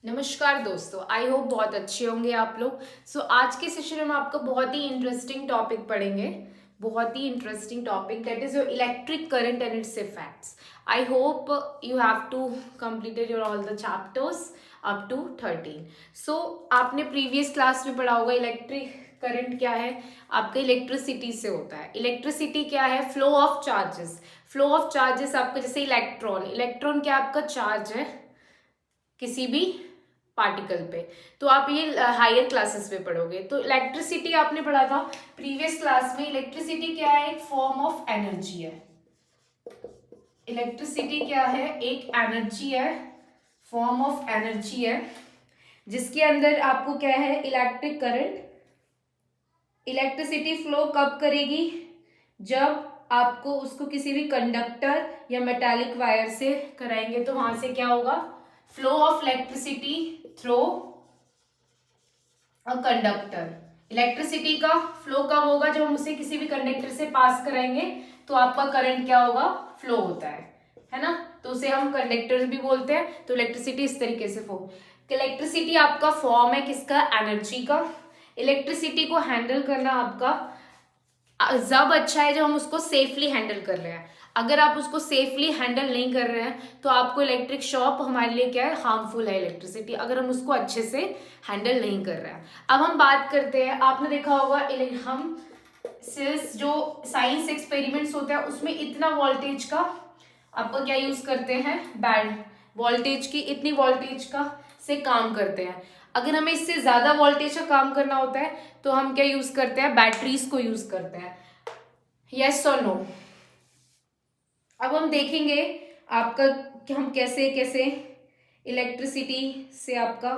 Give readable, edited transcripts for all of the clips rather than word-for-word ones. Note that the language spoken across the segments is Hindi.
नमस्कार दोस्तों, आई होप बहुत अच्छे होंगे आप लोग। आज के सेशन में हम आपका बहुत ही इंटरेस्टिंग टॉपिक पढ़ेंगे। बहुत ही interesting topic, that is your electric current and its effects. I hope you have to completed your all the chapters up to 13। आपने प्रीवियस क्लास में पढ़ा होगा इलेक्ट्रिक करंट क्या है। आपका इलेक्ट्रिसिटी से होता है। इलेक्ट्रिसिटी क्या है? Flow of charges. Flow of charges आपका जैसे इलेक्ट्रॉन, इलेक्ट्रॉन क्या आपका चार्ज है किसी भी पार्टिकल पे। तो आप ये हायर क्लासेस में पढ़ोगे। तो इलेक्ट्रिसिटी आपने पढ़ा था प्रीवियस क्लास में। इलेक्ट्रिसिटी क्या है? एक फॉर्म ऑफ एनर्जी है। इलेक्ट्रिसिटी क्या है? एक एनर्जी है, फॉर्म ऑफ एनर्जी है, जिसके अंदर आपको क्या है? Electric current. इलेक्ट्रिसिटी फ्लो कब करेगी? जब आपको उसको किसी भी कंडक्टर या मेटालिक वायर से कराएंगे तो वहां से क्या होगा? Flow of electricity through a conductor. Electricity का फ्लो कब होगा? जब हम उसे किसी भी कंडक्टर से पास कराएंगे तो आपका करंट क्या होगा? फ्लो होता है ना। तो उसे हम कंडक्टर भी बोलते हैं। तो इलेक्ट्रिसिटी इस तरीके से फ्लो। इलेक्ट्रिसिटी आपका फॉर्म है किसका? एनर्जी का। इलेक्ट्रिसिटी को हैंडल करना आपका जब अच्छा है जब हम उसको सेफली हैंडल कर रहे हैं। अगर आप उसको सेफली हैंडल नहीं कर रहे हैं तो आपको इलेक्ट्रिक शॉक हमारे लिए क्या है? हार्मफुल है इलेक्ट्रिसिटी, अगर हम उसको अच्छे से हैंडल नहीं कर रहे हैं। अब हम बात करते हैं, आपने देखा होगा हम सिर्फ जो साइंस एक्सपेरिमेंट्स होते हैं उसमें इतना वोल्टेज का आपको क्या यूज करते हैं? बैंड वोल्टेज की, इतनी वोल्टेज का से काम करते हैं। अगर हमें इससे ज्यादा वोल्टेज का काम करना होता है तो हम क्या यूज करते हैं? बैटरीज को यूज करते हैं। यस और नो? अब हम देखेंगे आपका कि हम कैसे कैसे इलेक्ट्रिसिटी से आपका,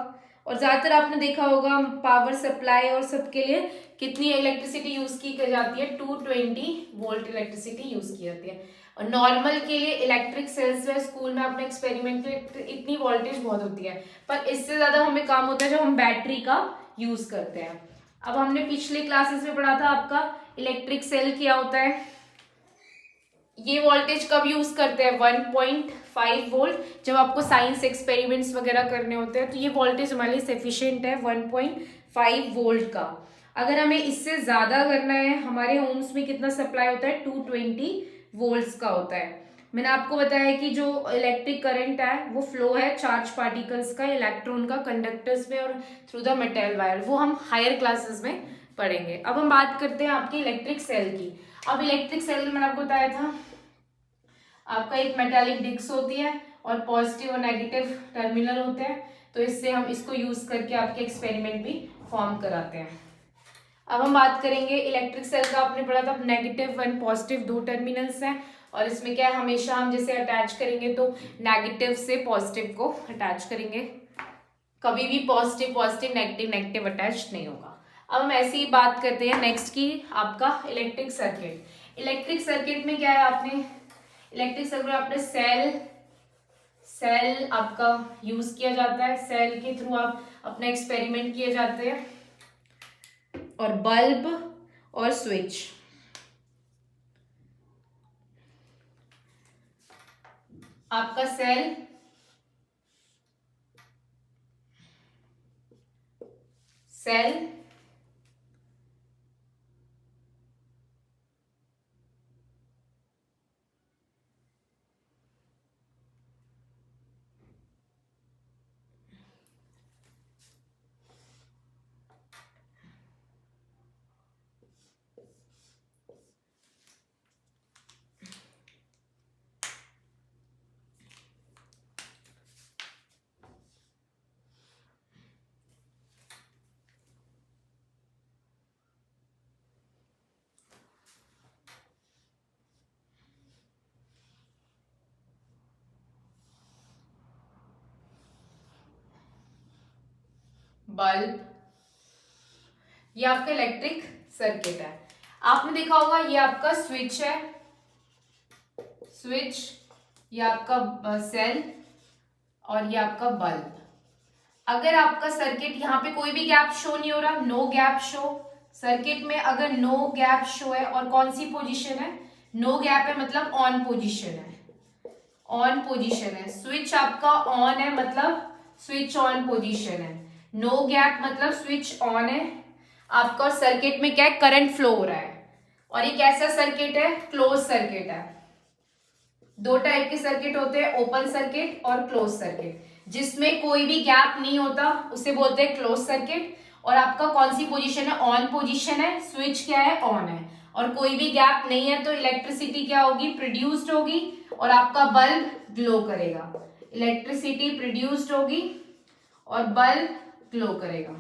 और ज्यादातर आपने देखा होगा पावर सप्लाई और सबके लिए कितनी इलेक्ट्रिसिटी यूज की जाती है? 220 वोल्ट इलेक्ट्रिसिटी यूज की जाती है। और नॉर्मल के लिए इलेक्ट्रिक सेल्स में स्कूल में अपने एक्सपेरिमेंट में इतनी वोल्टेज बहुत होती है, पर इससे ज्यादा हमें काम होता है जब हम बैटरी का यूज करते हैं। अब हमने पिछले क्लासेस में पढ़ा था आपका इलेक्ट्रिक सेल क्या होता है। ये वोल्टेज कब यूज करते हैं? 1.5 वोल्ट। जब आपको साइंस एक्सपेरिमेंट्स वगैरह करने होते हैं तो ये वोल्टेज हमारे लिए सफिशिएंट है 1.5 वोल्ट का। अगर हमें इससे ज्यादा करना है, हमारे होम्स में कितना सप्लाई होता है? 220 वोल्ट्स का होता है। मैंने आपको बताया कि जो इलेक्ट्रिक करंट है वो फ्लो है चार्ज पार्टिकल्स का, इलेक्ट्रॉन का कंडक्टर्स में और थ्रू द मेटल वायर। वो हम हायर क्लासेस में पढ़ेंगे। अब हम बात करते हैं आपकी इलेक्ट्रिक सेल की। अब इलेक्ट्रिक सेल मैंने आपको बताया था आपका एक मेटालिक डिस्क होती है और पॉजिटिव और नेगेटिव टर्मिनल होते हैं। तो इससे हम इसको यूज करके आपके एक्सपेरिमेंट भी फॉर्म कराते हैं। अब हम बात करेंगे इलेक्ट्रिक सेल का। आपने पढ़ा था नेगेटिव एंड पॉजिटिव दो टर्मिनल्स हैं, और इसमें क्या है? हमेशा हम जैसे अटैच करेंगे तो नेगेटिव से पॉजिटिव को अटैच करेंगे, कभी भी positive positive negative negative attach नहीं होगा। अब हम ऐसी ही बात करते हैं नेक्स्ट की आपका इलेक्ट्रिक सर्किट। इलेक्ट्रिक सर्किट में क्या है? आपने इलेक्ट्रिक सर्किट में आपने सेल आपका यूज किया जाता है। सेल के थ्रू आप अपना एक्सपेरिमेंट किए जाते हैं। और बल्ब और स्विच, आपका सेल सेल बल्ब, ये आपका इलेक्ट्रिक सर्किट है। आपने देखा होगा ये आपका स्विच है, स्विच, ये आपका सेल और ये आपका बल्ब। अगर आपका सर्किट यहाँ पे कोई भी गैप शो नहीं हो रहा, नो गैप शो, सर्किट में अगर नो गैप शो है और कौन सी पोजीशन है? नो गैप है, मतलब ऑन पोजीशन है, ऑन पोजीशन है। स्विच आपका ऑन है मतलब स्विच ऑन पोजीशन है, नो गैप मतलब स्विच ऑन है आपका, और सर्किट में क्या है, करंट फ्लो हो रहा है। और ये कैसा सर्किट है, क्लोज सर्किट है। दो टाइप के सर्किट होते हैं, ओपन सर्किट और क्लोज सर्किट। जिसमें कोई भी गैप नहीं होता उसे बोलते हैं क्लोज सर्किट। और आपका कौन सी पोजीशन है, ऑन पोजीशन है, स्विच क्या है, ऑन है, और कोई भी गैप नहीं है, तो इलेक्ट्रिसिटी क्या होगी, प्रोड्यूस्ड होगी, और आपका बल्ब ग्लो करेगा। इलेक्ट्रिसिटी प्रोड्यूस्ड होगी और बल्ब ग्लो करेगा।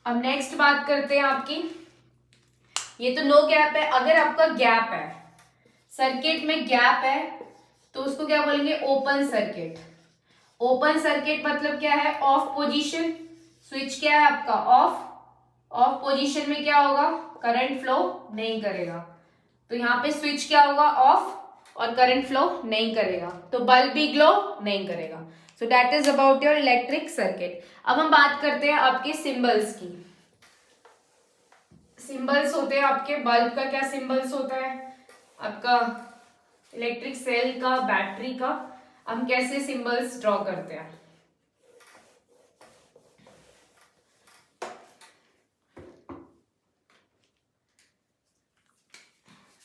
अब नेक्स्ट बात करते हैं आपकी, ये तो नो गैप है। अगर आपका गैप है, सर्किट में गैप है, तो उसको क्या बोलेंगे, ओपन सर्किट। ओपन सर्किट मतलब क्या है, ऑफ पोजीशन। स्विच क्या है आपका, ऑफ। ऑफ पोजीशन में क्या होगा, करंट फ्लो नहीं करेगा, तो यहाँ पे स्विच क्या होगा, ऑफ, और करंट फ्लो नहीं करेगा, तो बल्ब भी ग्लो नहीं करेगा। So that is about your electric circuit. अब हम बात करते हैं आपके सिंबल्स की। सिंबल्स होते हैं आपके, बल्ब का क्या सिंबल्स होता है आपका, इलेक्ट्रिक सेल का, बैटरी का। हम कैसे सिंबल्स ड्रॉ करते हैं,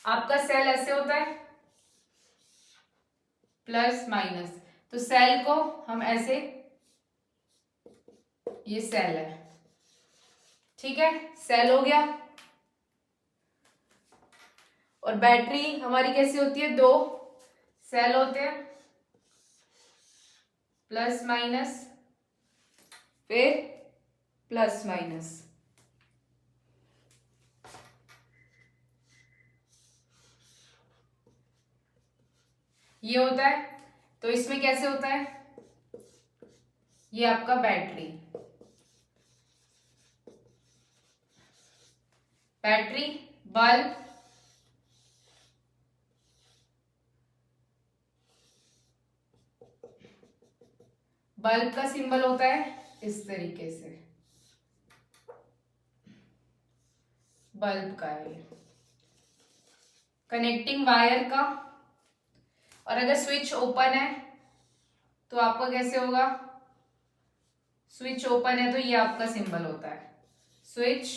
आपका सेल ऐसे होता है, प्लस माइनस, तो सेल को हम ऐसे, ये सेल है, ठीक है, सेल हो गया। और बैटरी हमारी कैसी होती है, दो सेल होते हैं, प्लस माइनस, फिर प्लस माइनस। ये होता है, तो इसमें कैसे होता है, ये आपका बैटरी, बैटरी, बल्ब, बल्ब का सिंबल होता है इस तरीके से, बल्ब का है ये, कनेक्टिंग वायर का। और अगर स्विच ओपन है तो आपका कैसे होगा, स्विच ओपन है तो ये आपका सिंबल होता है, स्विच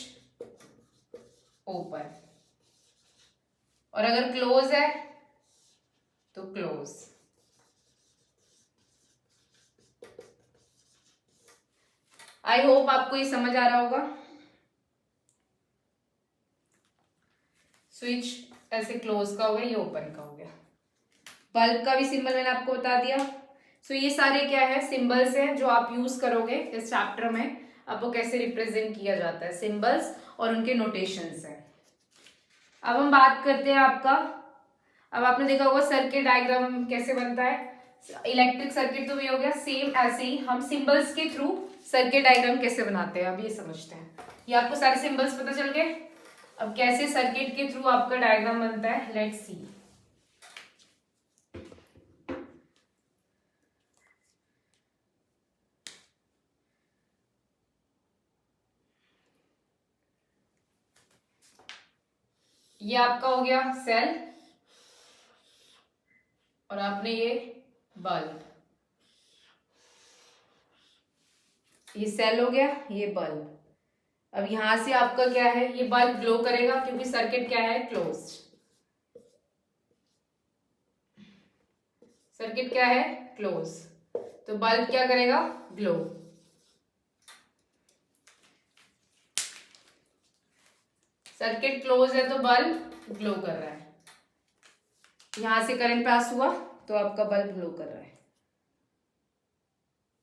ओपन। और अगर क्लोज है तो क्लोज। आई होप आपको ये समझ आ रहा होगा। स्विच ऐसे क्लोज का हो गया, ये ओपन का हो गया। बल्ब का भी सिंबल मैंने आपको बता दिया। सो ये सारे क्या है, सिंबल्स हैं जो आप यूज करोगे इस चैप्टर में। आपको कैसे रिप्रेजेंट किया जाता है, सिंबल्स और उनके नोटेशंस हैं। अब हम बात करते हैं आपका, अब आपने देखा होगा सर्किट डायग्राम कैसे बनता है, इलेक्ट्रिक सर्किट तो ये हो गया। सेम ऐसे ही हम सिंबल्स के थ्रू सर्किट डायग्राम कैसे बनाते हैं, अब ये समझते हैं। ये आपको सारे सिंबल्स पता चल गए। अब कैसे सर्किट के थ्रू आपका डायग्राम बनता है, लेट्स सी। ये आपका हो गया सेल, और आपने ये बल्ब, ये सेल हो गया, ये बल्ब। अब यहां से आपका क्या है, ये बल्ब ग्लो करेगा क्योंकि सर्किट क्या है, क्लोज्ड। सर्किट क्या है, क्लोज, तो बल्ब क्या करेगा, ग्लो। सर्किट क्लोज है तो बल्ब ग्लो कर रहा है। यहां से करंट पास हुआ तो आपका बल्ब ग्लो कर रहा है।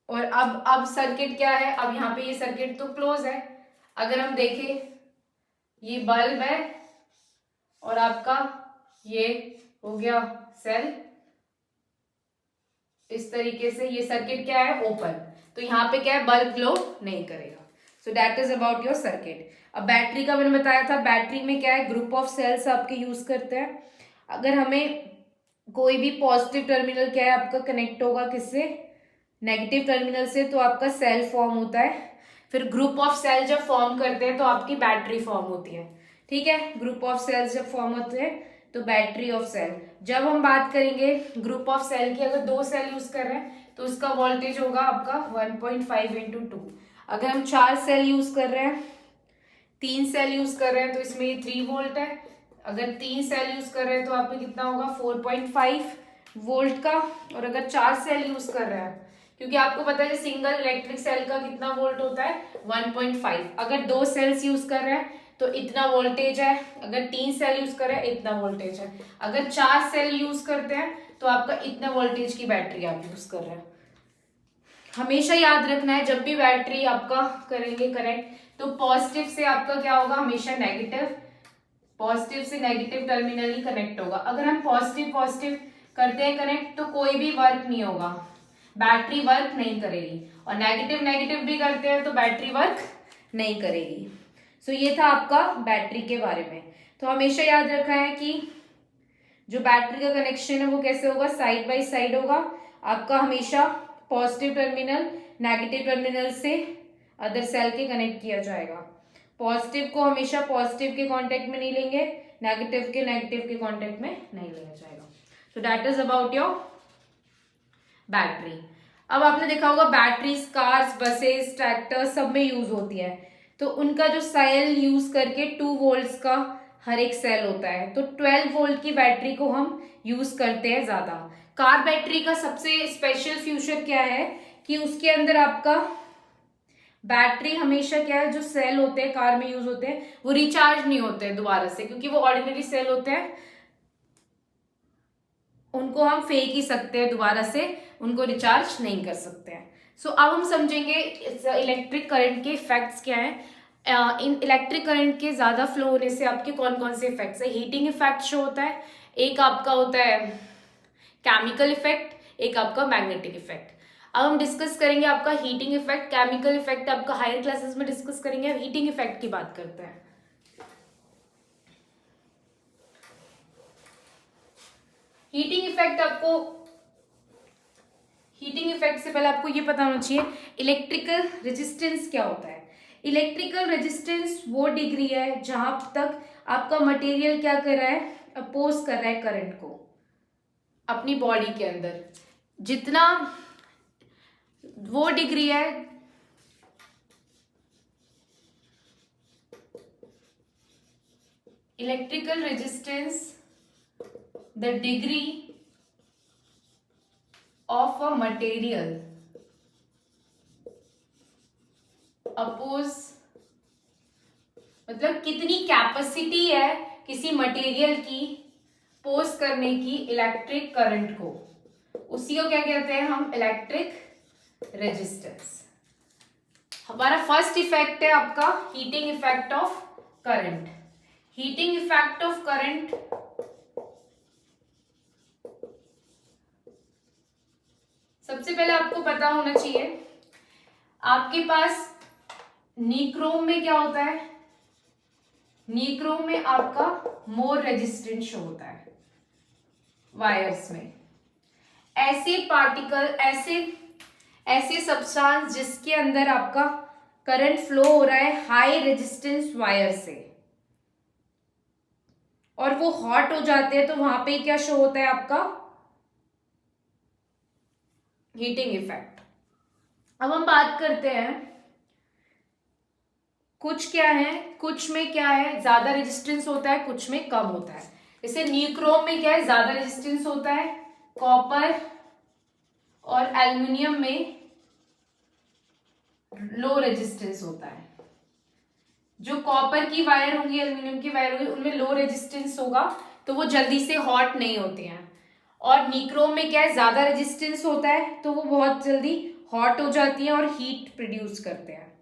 और अब सर्किट क्या है, अब यहाँ पे ये सर्किट तो क्लोज है। अगर हम देखें, ये बल्ब है और आपका ये हो गया सेल, इस तरीके से ये सर्किट क्या है, ओपन, तो यहाँ पे क्या है, बल्ब ग्लो नहीं करेगा। So that is about your circuit. अब बैटरी का मैंने बताया था, बैटरी में क्या है, ग्रुप ऑफ सेल्स आपके यूज करते हैं। अगर हमें कोई भी पॉजिटिव टर्मिनल क्या है आपका कनेक्ट होगा किससे, नेगेटिव टर्मिनल से, तो आपका सेल फॉर्म होता है। फिर ग्रुप ऑफ सेल जब फॉर्म करते हैं तो आपकी बैटरी फॉर्म होती है, ठीक है। ग्रुप ऑफ सेल्स जब फॉर्म होते हैं तो बैटरी ऑफ सेल। जब हम बात करेंगे ग्रुप ऑफ सेल की, अगर 2 सेल यूज कर रहे हैं तो उसका वोल्टेज होगा आपका 1.5 इंटू 2। अगर हम 4 सेल यूज कर रहे हैं, 3 सेल यूज कर रहे हैं तो इसमें ये 3 वोल्ट है। अगर 3 सेल यूज कर रहे हैं तो आप में कितना होगा 4.5 वोल्ट का। और अगर 4 सेल यूज कर रहे हैं, क्योंकि आपको पता है सिंगल इलेक्ट्रिक सेल का कितना वोल्ट होता है 1.5। अगर 2 सेल्स यूज कर रहे हैं तो इतना वोल्टेज है, अगर 3 सेल यूज कर रहे हैं इतना वोल्टेज है, अगर 4 सेल यूज करते हैं तो आपका इतना वोल्टेज की बैटरी आप यूज कर रहे हैं। हमेशा याद रखना है जब भी बैटरी आपका करेंगे कनेक्ट तो पॉजिटिव से आपका क्या होगा, हमेशा नेगेटिव, पॉजिटिव से नेगेटिव टर्मिनल ही कनेक्ट होगा। अगर हम पॉजिटिव पॉजिटिव करते हैं कनेक्ट तो कोई भी वर्क नहीं होगा, बैटरी वर्क नहीं करेगी। और नेगेटिव नेगेटिव भी करते हैं तो बैटरी वर्क नहीं करेगी। सो ये था आपका बैटरी के बारे में। तो हमेशा याद रखा है कि जो बैटरी का कनेक्शन है वो कैसे होगा, साइड बाय साइड होगा। आपका हमेशा पॉजिटिव टर्मिनल नेगेटिव टर्मिनल से अदर सेल के कनेक्ट किया जाएगा। पॉजिटिव को हमेशा पॉजिटिव के कांटेक्ट में नहीं लेंगे, नेगेटिव के नेगेटिव के कांटेक्ट में नहीं लिया जाएगा। So that is about your battery. अब आपने देखा होगा बैटरीज कार्स, बसेस, ट्रैक्टर सब में यूज होती है। तो उनका जो सेल यूज करके 2 वोल्ट्स का हर एक सेल होता है, तो 12 वोल्ट की बैटरी को हम यूज करते हैं ज्यादा। कार बैटरी का सबसे स्पेशल फीचर क्या है कि उसके अंदर आपका बैटरी हमेशा क्या है, जो सेल होते हैं कार में यूज होते हैं वो रिचार्ज नहीं होते हैं दोबारा से, क्योंकि वो ऑर्डिनरी सेल होते हैं, उनको हम फेंक ही सकते हैं दोबारा से, उनको रिचार्ज नहीं कर सकते हैं। सो अब हम समझेंगे इलेक्ट्रिक करंट के इफेक्ट्स क्या हैं। इन इलेक्ट्रिक करंट के ज्यादा फ्लो होने से आपके कौन कौन से इफेक्ट्स है। हीटिंग इफेक्ट शो होता है, एक आपका होता है केमिकल इफेक्ट, एक आपका मैग्नेटिक इफेक्ट। अब हम डिस्कस करेंगे आपका हीटिंग इफेक्ट। केमिकल इफेक्ट आपका हायर क्लासेस में डिस्कस करेंगे। अब हीटिंग इफेक्ट की बात करते हैं। हीटिंग इफेक्ट से पहले आपको ये पता होना चाहिए इलेक्ट्रिकल रेजिस्टेंस क्या होता है। इलेक्ट्रिकल रेजिस्टेंस वो डिग्री है जहां तक आपका मटेरियल क्या कर रहा है, अपोज कर रहा है करंट को अपनी बॉडी के अंदर। जितना वो डिग्री है electrical resistance, the degree of a material oppose, मतलब कितनी कैपेसिटी है किसी मटेरियल की पोज करने की इलेक्ट्रिक करंट को, उसी को क्या कहते हैं हम, इलेक्ट्रिक रेजिस्टेंस। हमारा फर्स्ट इफेक्ट है आपका heating effect of current. Heating effect of current सबसे पहले आपको पता होना चाहिए, आपके पास निक्रोम में क्या होता है, निक्रोम में आपका मोर रेजिस्टेंस शो होता है वायर्स में। ऐसे पार्टिकल, ऐसे सब्सटेंस जिसके अंदर आपका करंट फ्लो हो रहा है हाई रेजिस्टेंस वायर से और वो हॉट हो जाते हैं, तो वहां पे क्या शो होता है आपका, हीटिंग इफेक्ट। अब हम बात करते हैं कुछ क्या है, कुछ में क्या है ज्यादा रेजिस्टेंस होता है, कुछ में कम होता है। जैसे निक्रोम में क्या है, ज्यादा रेजिस्टेंस होता है, कॉपर और एल्युमिनियम में लो रेजिस्टेंस होता है। जो कॉपर की वायर होंगी, एल्युमिनियम की वायर होगी, उनमें लो रेजिस्टेंस होगा तो वो जल्दी से हॉट नहीं होती हैं। और निक्रोम में क्या है, ज्यादा रेजिस्टेंस होता है तो वो बहुत जल्दी हॉट हो जाती है और हीट प्रोड्यूस करते हैं।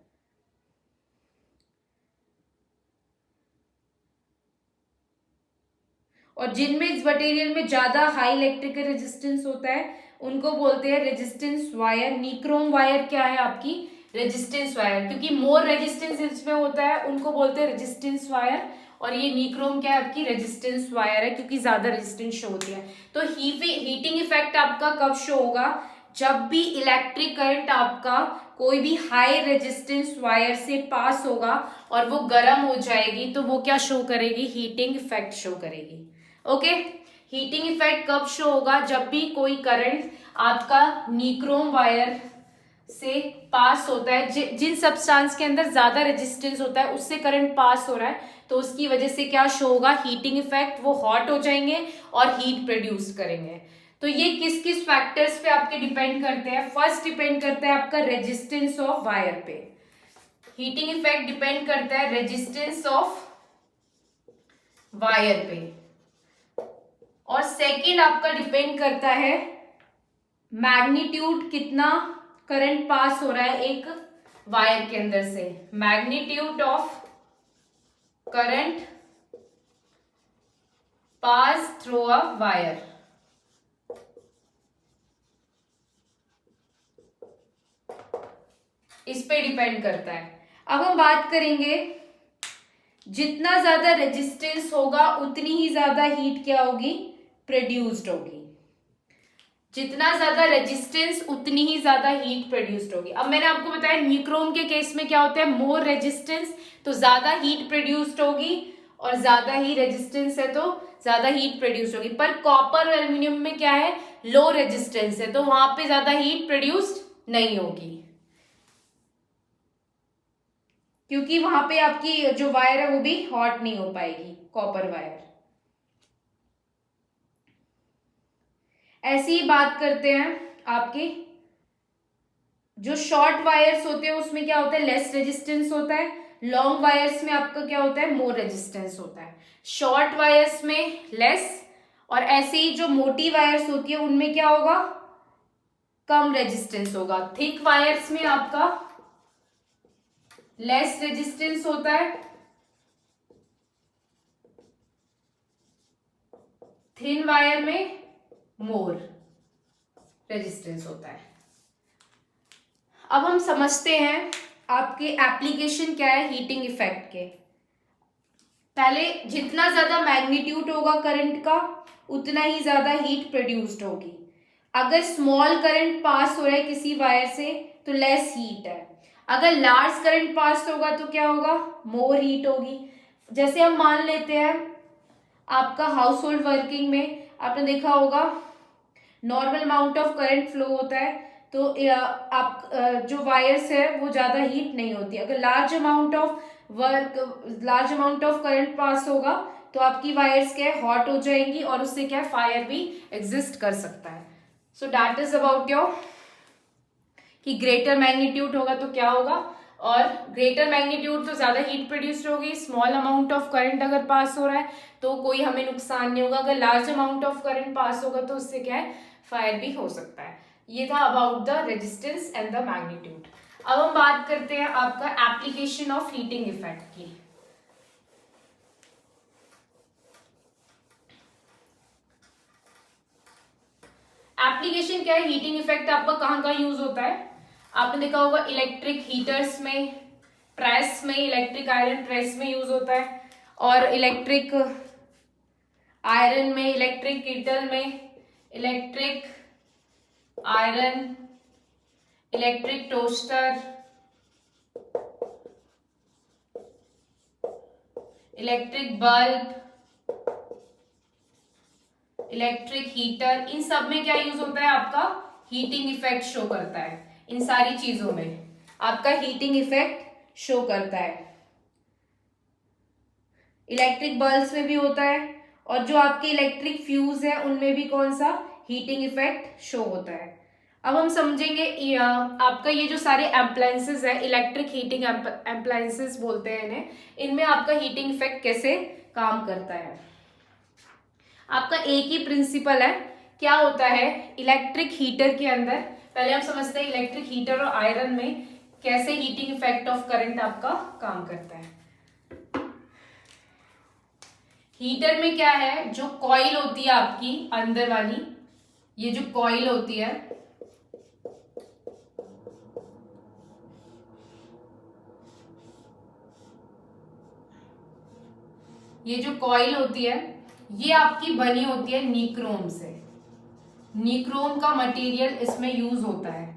और जिनमें इस मटेरियल में ज्यादा हाई इलेक्ट्रिकल रेजिस्टेंस होता है उनको बोलते हैं रेजिस्टेंस वायर। निक्रोम वायर क्या है आपकी, रेजिस्टेंस वायर, क्योंकि मोर रेजिस्टेंस इसमें होता है उनको बोलते हैं रेजिस्टेंस वायर। और ये निक्रोम क्या है आपकी, रेजिस्टेंस वायर है, क्योंकि ज्यादा रेजिस्टेंस शो होती है। तो हीटिंग इफेक्ट आपका कब शो होगा, जब भी इलेक्ट्रिक करंट आपका कोई भी हाई रेजिस्टेंस वायर से पास होगा और वो गर्म हो जाएगी तो वो क्या शो करेगी, हीटिंग इफेक्ट शो करेगी। ओके, हीटिंग इफेक्ट कब शो होगा? जब भी कोई करंट आपका निक्रोम वायर से पास होता है, जिन सब्सटेंस के अंदर ज्यादा रेजिस्टेंस होता है उससे करंट पास हो रहा है, तो उसकी वजह से क्या शो होगा? Heating effect. वो हॉट हो जाएंगे और हीट प्रोड्यूस करेंगे। तो ये किस किस फैक्टर्स पे आपके डिपेंड करते हैं? फर्स्ट डिपेंड करता है आपका रेजिस्टेंस ऑफ वायर पे। हीटिंग इफेक्ट डिपेंड करता है रेजिस्टेंस ऑफ वायर पे। और सेकंड आपका डिपेंड करता है मैग्नीट्यूड, कितना करंट पास हो रहा है एक वायर के अंदर से। Magnitude of current pass through a wire. इस पे डिपेंड करता है। अब हम बात करेंगे, जितना ज्यादा रेजिस्टेंस होगा उतनी ही ज्यादा हीट क्या होगी? प्रोड्यूस्ड होगी। जितना ज्यादा रेजिस्टेंस उतनी ही ज्यादा हीट प्रोड्यूस्ड होगी। अब मैंने आपको बताया निक्रोम के केस में क्या होता है? मोर रेजिस्टेंस तो ज्यादा हीट प्रोड्यूस्ड होगी, और ज्यादा ही रेजिस्टेंस है तो ज्यादा हीट प्रोड्यूस होगी। पर कॉपर और एल्यूमिनियम में क्या है? लो रेजिस्टेंस है, तो वहां पे ज्यादा हीट प्रोड्यूस्ड नहीं होगी, क्योंकि वहां पे आपकी जो वायर है वो भी हॉट नहीं हो पाएगी, कॉपर वायर। ऐसी ही बात करते हैं आपके जो शॉर्ट वायर्स होते हैं, उसमें क्या होता है? लेस रेजिस्टेंस होता है। लॉन्ग वायर्स में आपका क्या होता है? मोर रेजिस्टेंस होता है। शॉर्ट वायर्स में लेस, और ऐसे ही जो मोटी वायर्स होती है उनमें क्या होगा? कम रेजिस्टेंस होगा। थिक वायर्स में आपका लेस रेजिस्टेंस होता है, थिन वायर में मोर रेजिस्टेंस होता है। अब हम समझते हैं आपके एप्लीकेशन क्या है हीटिंग इफेक्ट के। पहले जितना ज्यादा मैग्नीट्यूड होगा करंट का उतना ही ज्यादा हीट प्रोड्यूस्ड होगी। अगर स्मॉल करंट पास हो रहा है किसी वायर से तो लेस हीट है। अगर लार्ज करंट पास होगा तो क्या होगा? मोर हीट होगी। जैसे हम मान लेते हैं आपका हाउस होल्ड वर्किंग में आपने देखा होगा normal amount of current flow होता है, तो आप जो वायर्स है वो ज्यादा हीट नहीं होती। अगर large amount of current pass होगा तो आपकी वायर्स क्या है? हॉट हो जाएंगी, और उससे क्या है? फायर भी एग्जिस्ट कर सकता है। So that is about your कि ग्रेटर मैग्नीट्यूड होगा तो क्या होगा, और ग्रेटर मैग्नीट्यूड तो ज्यादा हीट प्रोड्यूस्ड होगी। स्मॉल अमाउंट ऑफ करंट अगर पास हो रहा है तो कोई हमें नुकसान नहीं होगा। अगर large amount of current pass होगा तो उससे क्या है? फायर भी हो सकता है। ये था about the resistance and the magnitude. अब हम बात करते हैं आपका एप्लीकेशन ऑफ हीटिंग इफेक्ट की। एप्लीकेशन क्या है? हीटिंग इफेक्ट आपका कहाँ कहाँ यूज होता है? आपने देखा होगा इलेक्ट्रिक हीटर्स में, प्रेस में, इलेक्ट्रिक आयरन प्रेस में यूज होता है, और इलेक्ट्रिक आयरन में, इलेक्ट्रिक कीटल में, electric iron, electric toaster, electric bulb, electric heater, इन सब में क्या यूज होता है? आपका हीटिंग इफेक्ट शो करता है। इन सारी चीजों में आपका हीटिंग इफेक्ट शो करता है। इलेक्ट्रिक बल्ब्स में भी होता है, और जो आपके इलेक्ट्रिक फ्यूज है उनमें भी कौन सा? हीटिंग इफेक्ट शो होता है। अब हम समझेंगे आपका ये जो सारे एप्लायंसेस है, इलेक्ट्रिक हीटिंग एप्लायंसेस बोलते हैं इन्हें, इनमें आपका हीटिंग इफेक्ट कैसे काम करता है। आपका एक ही प्रिंसिपल है। क्या होता है इलेक्ट्रिक हीटर के अंदर? पहले हम समझते हैं इलेक्ट्रिक हीटर और आयरन में कैसे हीटिंग इफेक्ट ऑफ करंट आपका काम करता है। हीटर में क्या है? जो कॉइल होती है आपकी अंदर वाली, ये जो कॉइल होती है, ये जो कॉइल होती है ये आपकी बनी होती है निक्रोम से। निक्रोम का मटेरियल इसमें यूज होता है,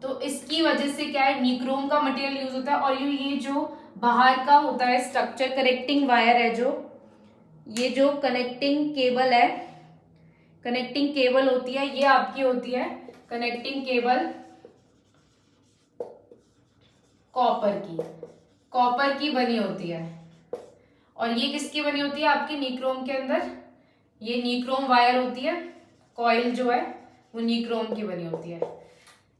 तो इसकी वजह से क्या है? निक्रोम का मटेरियल यूज होता है। और ये जो बाहर का होता है स्ट्रक्चर कनेक्टिंग वायर है, जो ये जो कनेक्टिंग केबल है, कनेक्टिंग केबल होती है, ये आपकी होती है कनेक्टिंग केबल कॉपर की बनी होती है। और ये किसकी बनी होती है? आपकी निक्रोम के अंदर ये निक्रोम वायर होती है, कॉइल जो है वो निक्रोम की बनी होती है।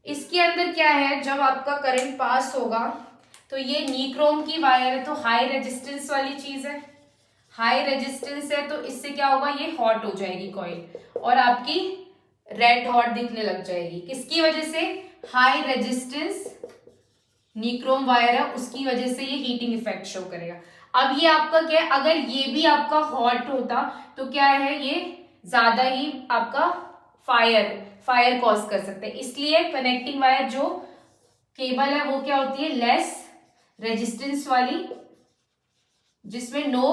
इसके अंदर क्या है, जब आपका करंट पास होगा तो ये निक्रोम की वायर है, तो हाई रेजिस्टेंस वाली चीज है, हाई रेजिस्टेंस है, तो इससे क्या होगा, ये हॉट हो जाएगी कॉइल और आपकी रेड हॉट दिखने लग जाएगी। किसकी वजह से? हाई रेजिस्टेंस निक्रोम वायर है, उसकी वजह से ये हीटिंग इफेक्ट शो करेगा। अब ये आपका क्या है, अगर ये भी आपका हॉट होता तो क्या है, ये ज्यादा ही आपका फायर कॉज कर सकते हैं। इसलिए कनेक्टिंग वायर जो केबल है वो क्या होती है, लेस रेजिस्टेंस वाली, जिसमें नो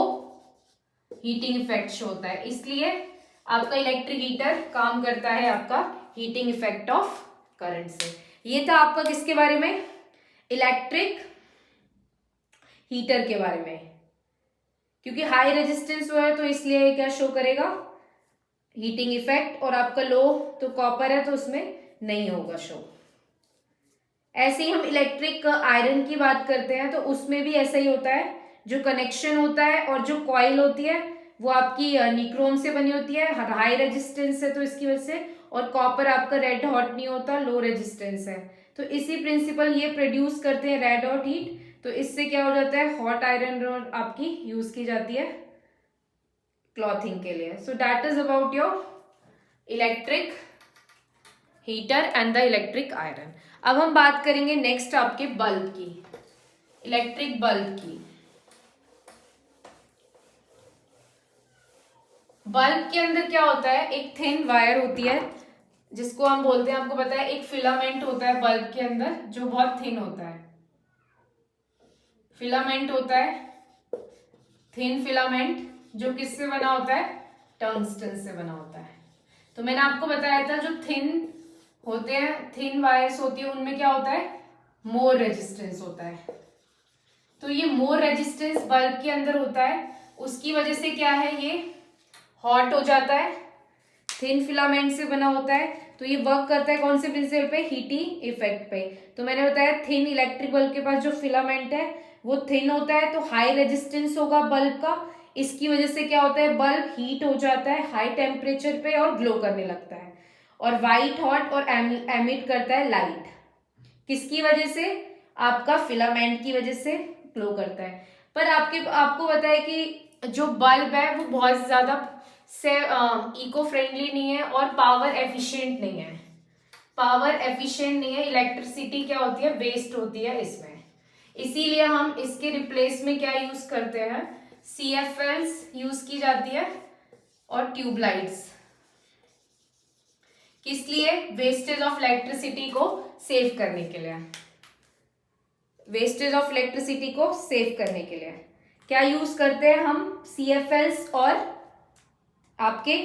हीटिंग इफेक्ट शो होता है। इसलिए आपका इलेक्ट्रिक हीटर काम करता है आपका हीटिंग इफेक्ट ऑफ करंट से। ये था आपका किसके बारे में, इलेक्ट्रिक हीटर के बारे में। क्योंकि हाई रेजिस्टेंस हुआ है तो इसलिए क्या शो करेगा, हीटिंग इफेक्ट, और आपका लो तो कॉपर है तो उसमें नहीं होगा शो। ऐसे ही हम इलेक्ट्रिक आयरन की बात करते हैं तो उसमें भी ऐसा ही होता है, जो कनेक्शन होता है और जो कॉइल होती है वो आपकी निक्रोम से बनी होती है, हाई रेजिस्टेंस है तो इसकी वजह से, और कॉपर आपका रेड हॉट नहीं होता, लो रेजिस्टेंस है, तो इसी प्रिंसिपल ये प्रोड्यूस करते हैं रेड हॉट हीट। तो इससे क्या हो जाता है, हॉट आयरन रॉड आपकी यूज की जाती है क्लॉथिंग के लिए। So that is about your electric heater and the electric iron. अब हम बात करेंगे नेक्स्ट आपके बल्ब की, इलेक्ट्रिक बल्ब की। बल्ब के अंदर क्या होता है, एक थिन वायर होती है जिसको हम बोलते हैं, आपको पता है, एक फिलामेंट होता है बल्ब के अंदर जो बहुत थिन होता है, फिलामेंट होता है, थिन फिलामेंट, जो किससे बना होता है, टंगस्टन से बना होता है। तो मैंने आपको बताया था जो थिन होते हैं, थिन वायर्स होती है, उनमें क्या होता है, मोर रेजिस्टेंस होता है। तो ये मोर रेजिस्टेंस बल्ब के अंदर होता है, उसकी वजह से क्या है, ये हॉट हो जाता है, थिन फिलामेंट से बना होता है। तो ये वर्क करता है कौन से प्रिंसिपल पे, हीटिंग इफेक्ट पे। तो मैंने बताया थिन इलेक्ट्रिक बल्ब के पास जो फिलामेंट है वो थिन होता है, तो हाई रेजिस्टेंस होगा बल्ब का, इसकी वजह से क्या होता है, बल्ब हीट हो जाता है हाई टेम्परेचर पे और ग्लो करने लगता है, और व्हाइट हॉट और एमिट करता है लाइट। किसकी वजह से, आपका फिलामेंट की वजह से ग्लो करता है। पर आपको पता है कि जो बल्ब है वो बहुत ज्यादा से इको फ्रेंडली नहीं है और पावर एफिशिएंट नहीं है, पावर एफिशिएंट नहीं है। इलेक्ट्रिसिटी क्या होती है, वेस्ट होती है इसमें, इसीलिए हम इसके रिप्लेस में क्या यूज करते हैं, CFLs यूज की जाती है और ट्यूबलाइट्स। किस लिए, वेस्टेज ऑफ इलेक्ट्रिसिटी को सेव करने के लिए, वेस्टेज ऑफ इलेक्ट्रिसिटी को सेव करने के लिए क्या यूज करते हैं हम, CFLs और आपके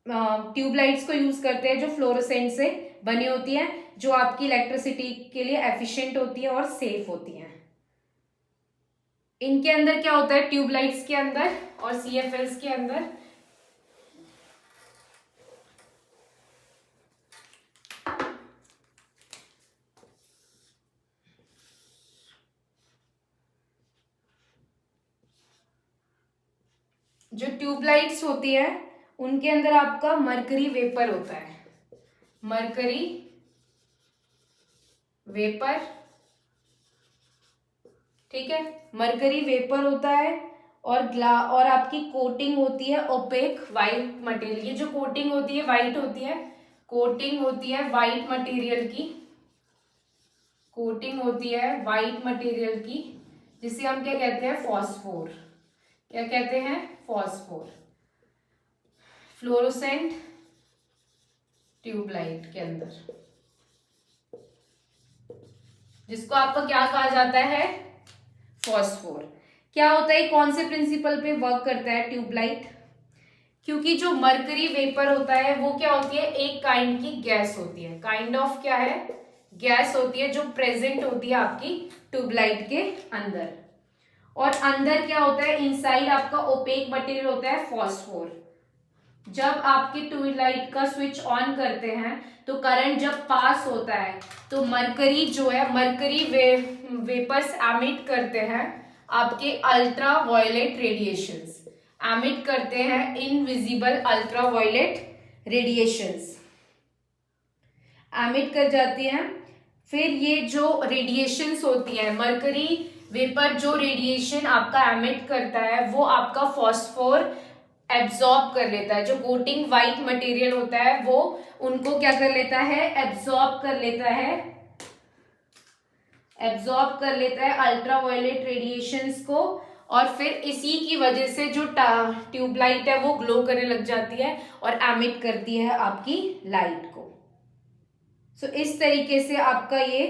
ट्यूबलाइट्स को यूज करते हैं, जो फ्लोरोसेंट से बनी होती है, जो आपकी इलेक्ट्रिसिटी के लिए एफिशिएंट होती है और सेफ होती है। इनके अंदर क्या होता है, ट्यूबलाइट्स के अंदर और CFLs के अंदर जो ट्यूबलाइट्स होती है उनके अंदर आपका मरकरी वेपर होता है, मरकरी वेपर, ठीक है, मरकरी वेपर होता है, और आपकी कोटिंग होती है ओपेक वाइट मटेरियल। ये जो कोटिंग होती है वाइट होती है, कोटिंग होती है वाइट मटेरियल की, कोटिंग होती है वाइट मटेरियल की, जिसे हम क्या कहते हैं, फॉस्फोर। क्या कहते हैं, फॉस्फोर। फ्लोरोसेंट ट्यूबलाइट के अंदर, जिसको आपका क्या कहा जाता है, फॉस्फोर। क्या होता है, कौन से प्रिंसिपल पे वर्क करता है ट्यूबलाइट, क्योंकि जो मरकरी वेपर होता है वो क्या होती है, एक काइंड की गैस होती है, काइंड ऑफ क्या है, गैस होती है, जो प्रेजेंट होती है आपकी ट्यूबलाइट के अंदर। और अंदर क्या होता है, इनसाइड आपका ओपेक मटेरियल होता है फॉस्फोर। जब आपके ट्यूबलाइट का स्विच ऑन करते हैं तो करंट जब पास होता है तो मरकरी जो है, मरकरी वेपर्स एमिट करते हैं आपके अल्ट्रा वायलेट रेडिएशंस, एमिट करते हैं invisible ultra violet radiations, emit कर जाती हैं। फिर ये जो रेडिएशंस होती है, मरकरी वेपर जो रेडिएशन आपका एमिट करता है वो आपका फॉस्फोर एब्जॉर्ब कर लेता है। जो कोटिंग व्हाइट मटेरियल होता है वो उनको क्या कर लेता है, एब्जॉर्ब कर लेता है, एब्जॉर्ब कर लेता है अल्ट्रावायलेट रेडिएशंस को, और फिर इसी की वजह से जो ट्यूबलाइट है वो ग्लो करने लग जाती है और एमिट करती है आपकी लाइट को। सो इस तरीके से आपका ये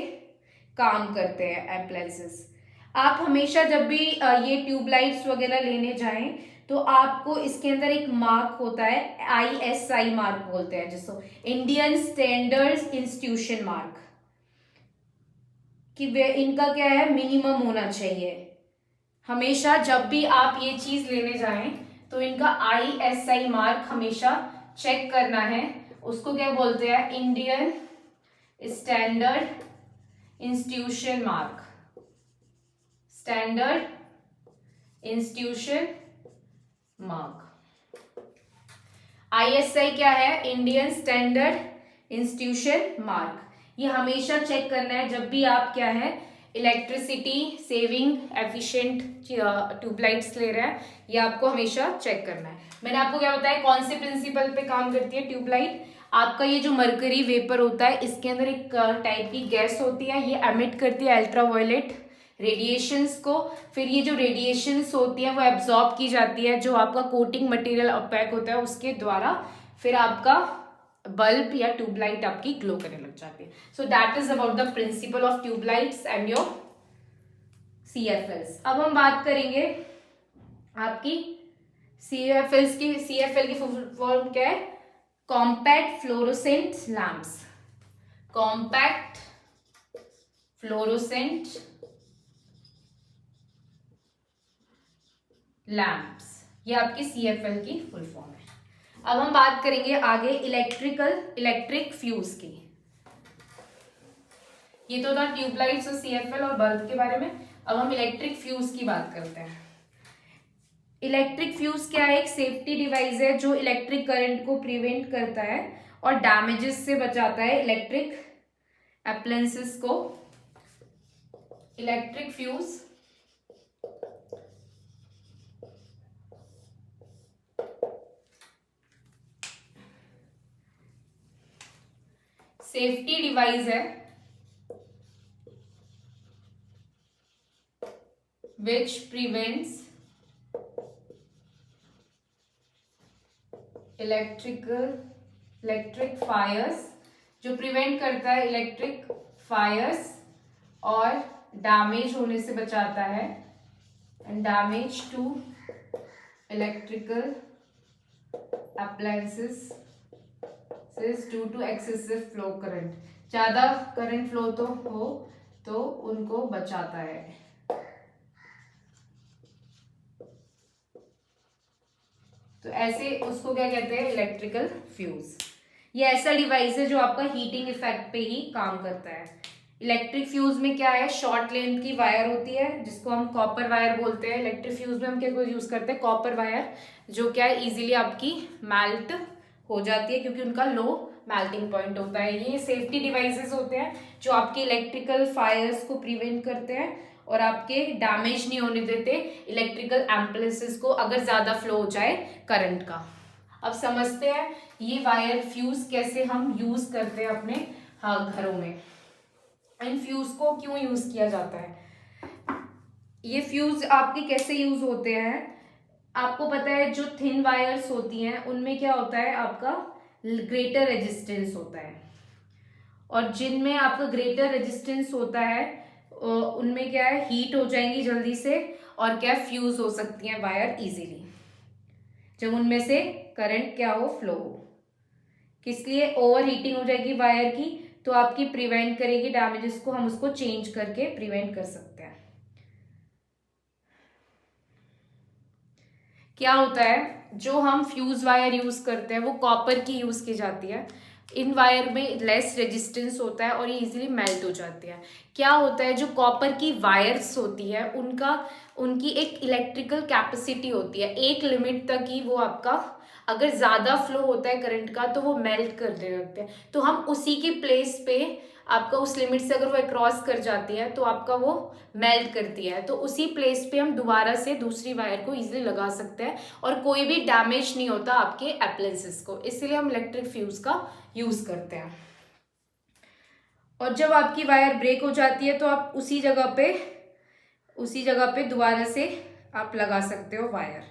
काम करते हैं अप्लायंसेस। आप हमेशा जब भी ये ट्यूबलाइट्स वगैरह लेने जाएं तो आपको इसके अंदर एक मार्क होता है, ISI मार्क बोलते हैं जिसको, इंडियन स्टैंडर्ड इंस्टीट्यूशन मार्क, कि वे इनका क्या है, मिनिमम होना चाहिए। हमेशा जब भी आप ये चीज लेने जाएं तो इनका ISI मार्क हमेशा चेक करना है। उसको क्या बोलते हैं, Indian standard institution mark, standard institution mark. ISI क्या है, इंडियन स्टैंडर्ड इंस्टीट्यूशन मार्क। ये हमेशा चेक करना है जब भी आप क्या है, इलेक्ट्रिसिटी सेविंग एफिशिएंट ट्यूबलाइट्स ले रहे हैं, ये आपको हमेशा चेक करना है। मैंने आपको क्या बताया, कौन से प्रिंसिपल पे काम करती है ट्यूबलाइट। आपका ये जो मरकरी वेपर होता है इसके अंदर एक टाइप की गैस होती है, ये एमिट करती है अल्ट्रावायलेट रेडिएशंस को। फिर ये जो रेडिएशंस होती है वो एब्जॉर्ब की जाती है जो आपका कोटिंग मटेरियल ओपेक होता है उसके द्वारा, फिर आपका बल्ब या ट्यूबलाइट आपकी ग्लो करने लग जाती है। So that is about the principle of tubelights and your CFLs। अब हम बात करेंगे आपकी CFLs की। CFL की फुल फॉर्म क्या है, compact fluorescent lamps, compact fluorescent lamps, ये आपकी CFL की फुल फॉर्म है। अब हम बात करेंगे आगे इलेक्ट्रिक फ्यूज की। ये तो था ट्यूबलाइट्स और CFL और बल्ब के बारे में। अब हम इलेक्ट्रिक फ्यूज की बात करते हैं। इलेक्ट्रिक फ्यूज क्या है, एक सेफ्टी डिवाइस है जो इलेक्ट्रिक करंट को प्रिवेंट करता है और डैमेजेस से बचाता है इलेक्ट्रिक अप्लायंसेस को। इलेक्ट्रिक फ्यूज सेफ्टी डिवाइस है which prevents इलेक्ट्रिक फायर्स, जो प्रिवेंट करता है इलेक्ट्रिक फायर्स और डैमेज होने से बचाता है, and damage to electrical appliances due to excessive flow current, ज्यादा करंट फ्लो तो हो तो उनको बचाता है। तो ऐसे उसको क्या कहते हैं, इलेक्ट्रिकल फ्यूज। ये ऐसा डिवाइस है जो आपका हीटिंग इफेक्ट पे ही काम करता है। इलेक्ट्रिक फ्यूज में क्या है, शॉर्ट लेंथ की वायर होती है जिसको हम कॉपर वायर बोलते हैं। इलेक्ट्रिक फ्यूज में हम क्या यूज करते हैं, कॉपर वायर, जो क्या है इजीली आपकी मेल्ट हो जाती है क्योंकि उनका लो मेल्टिंग पॉइंट होता है। ये सेफ्टी डिवाइसेस होते हैं जो आपके इलेक्ट्रिकल फायर्स को प्रिवेंट करते हैं और आपके डैमेज नहीं होने देते इलेक्ट्रिकल एम्प्लायंसेस को अगर ज्यादा फ्लो हो जाए करंट का। अब समझते हैं ये वायर फ्यूज कैसे हम यूज करते हैं अपने घरों में। इन फ्यूज को क्यों यूज किया जाता है, ये फ्यूज आपके कैसे यूज होते हैं, आपको पता है जो थिन वायर्स होती हैं उनमें क्या होता है, आपका ग्रेटर रेजिस्टेंस होता है, और जिनमें आपका ग्रेटर रेजिस्टेंस होता है उनमें क्या है, हीट हो जाएंगी जल्दी से और क्या फ्यूज हो सकती हैं वायर इजीली जब उनमें से करंट क्या हो, फ्लो हो। किस लिए, ओवर हीटिंग हो जाएगी वायर की तो आपकी प्रिवेंट करेगी डैमेजेस को, हम उसको चेंज करके प्रिवेंट कर सकते हैं। क्या होता है, जो हम फ्यूज वायर यूज करते हैं वो कॉपर की यूज की जाती है। इन वायर में लेस रेजिस्टेंस होता है और ये इजीली मेल्ट हो जाती है। क्या होता है, जो कॉपर की वायर्स होती है उनकी एक इलेक्ट्रिकल कैपेसिटी होती है, एक लिमिट तक ही वो आपका, अगर ज्यादा फ्लो होता है करंट का तो वो मेल्ट करने लगते हैं। तो हम उसी की प्लेस पे आपका उस लिमिट से अगर वो क्रॉस कर जाती है तो आपका वो मेल्ट करती है, तो उसी प्लेस पे हम दोबारा से दूसरी वायर को इजीली लगा सकते हैं और कोई भी डैमेज नहीं होता आपके एप्लायंसेस को, इसीलिए हम इलेक्ट्रिक फ्यूज का यूज करते हैं। और जब आपकी वायर ब्रेक हो जाती है तो आप उसी जगह पे दोबारा से आप लगा सकते हो वायर।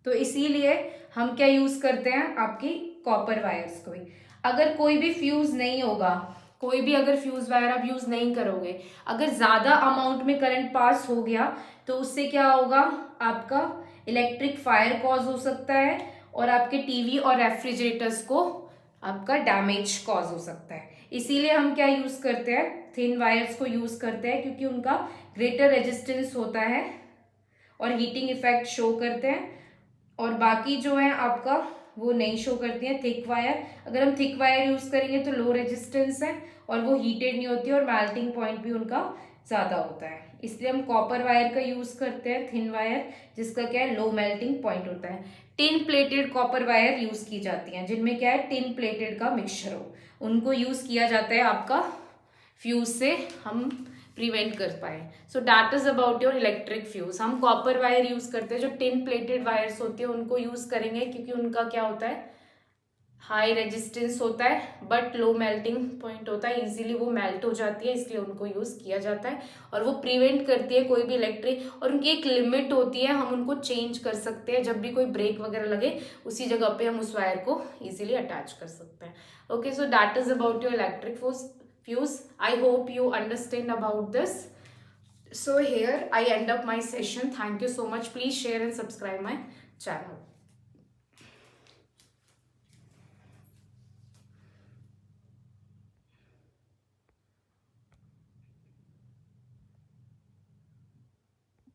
तो इसीलिए हम क्या यूज करते हैं, आपकी कॉपर वायर्स को ही। अगर कोई भी फ्यूज नहीं होगा, कोई भी अगर फ्यूज वायर आप यूज नहीं करोगे, अगर ज्यादा अमाउंट में करंट पास हो गया तो उससे क्या होगा, आपका इलेक्ट्रिक फायर कॉज हो सकता है और आपके टीवी और रेफ्रिजरेटर्स को आपका डैमेज कॉज हो सकता है। इसीलिए हम क्या यूज करते हैं, थिन वायर्स को यूज करते हैं, क्योंकि उनका ग्रेटर रेजिस्टेंस होता है और हीटिंग इफेक्ट शो करते हैं। और बाकी जो है आपका वो नहीं शो करती है थिक वायर। अगर हम थिक वायर यूज करेंगे तो लो रेजिस्टेंस है और वो हीटेड नहीं होती और मेल्टिंग पॉइंट भी उनका ज्यादा होता है, इसलिए हम कॉपर वायर का यूज करते हैं, थिन वायर, जिसका क्या है लो मेल्टिंग पॉइंट होता है। Tin plated copper wire use की जाती हैं, जिनमें क्या है टिन प्लेटेड का मिक्सचर हो, उनको यूज किया जाता है आपका फ्यूज से हम प्रिवेंट कर पाए। So that is about your electric fuse. हम कॉपर वायर यूज करते हैं, जो टिन प्लेटेड वायर्स होती है उनको यूज करेंगे, क्योंकि उनका क्या होता है हाई रेजिस्टेंस होता है बट लो मेल्टिंग पॉइंट होता है, इजीली वो मेल्ट हो जाती है, इसलिए उनको यूज किया जाता है। और वो प्रिवेंट करती है कोई भी इलेक्ट्रिक, और उनकी एक लिमिट होती है, हम उनको चेंज कर सकते हैं, जब भी कोई ब्रेक वगैरह लगे उसी जगह पे हम उस वायर को इजीली अटैच कर सकते हैं। Okay, so that is about your electric fuse. I hope you understand about this. So here I end up my session. Thank you so much. Please share and subscribe my channel.